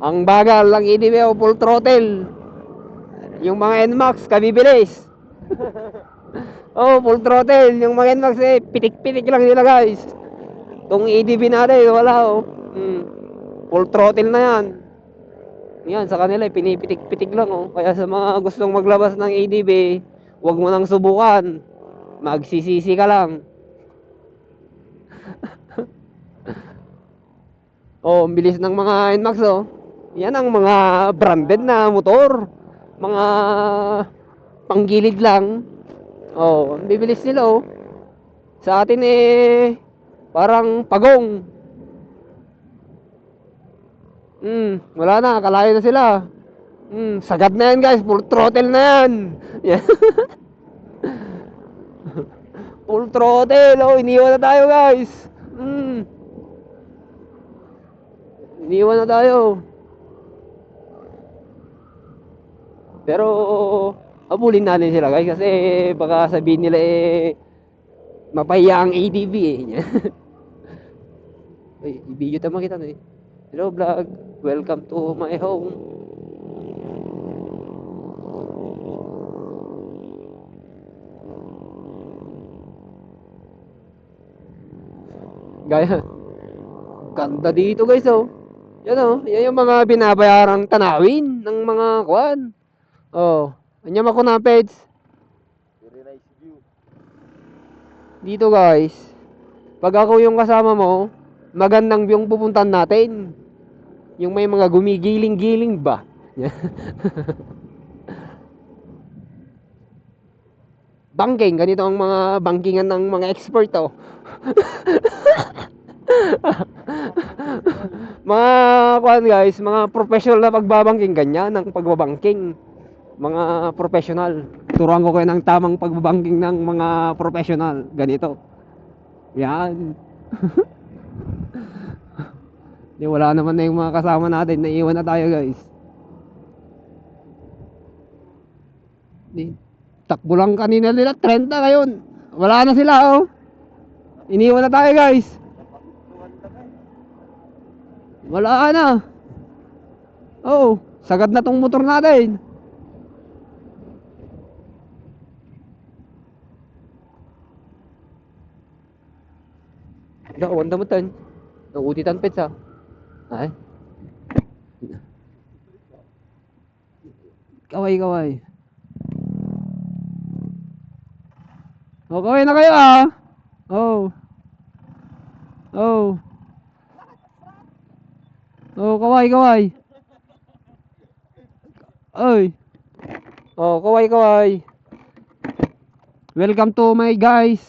Ang bagal ng EDB o full throttle. Yung mga NMAX, kabibilis. Oh, full throttle. Yung mga NMAX pitik-pitik lang nila guys. Itong EDB natin, wala oh. Full throttle na yan. Yan, sa kanila pinipitik-pitik lang oh. Kaya sa mga gustong maglabas ng EDB, huwag mo nang subukan. Magsisisi ka lang. Oh, ang bilis ng mga NMAX oh. Yan ang mga branded na motor. Mga panggilid lang. Oh, ang bibilis nila oh. Sa atin parang pagong. Wala na, kalayo na sila. Sagad na yan guys, full throttle na yan. Yan. Full throttle, oh, iniwan na tayo guys. Iniwan na tayo. Pero habulin natin sila guys kasi baka sabihin nila mapahiya ang ADV eh. Uy, i-video tama kita no eh. Hello vlog, welcome to my home. Gaya, ganda dito guys oh. Yan oh, yan yung mga binabayarang tanawin ng mga kwan. Oh, anyam ako na peds. Very nice view. Dito guys, pag ako yung kasama mo, magandang view yung pupuntan natin. Yung may mga gumigiling-giling ba? Banking, ganito ang mga bankingan ng mga expert oh. Mga kuan guys, mga professional na pagbabangking ganyan ang pagbabangking. Mga professional. Turuan ko kayo ng tamang pagbabangking ng mga professional. Ganito. Yan. Di wala naman na yung mga kasama natin. Naiwan na tayo guys. Di, takbo lang kanina nila. 30 ngayon. Wala na sila oh. Iniwan na tayo guys. Wala na. Oh, sagad na tong motor natin. Dah, wanda mo tan. Nauutitan pets ha. Ay. Kaway, kaway. Oh, kaway na kayo ah. Oh. Oh. Oh, kaway, kaway. Oy. Oh, kaway, kaway. Welcome to my guys.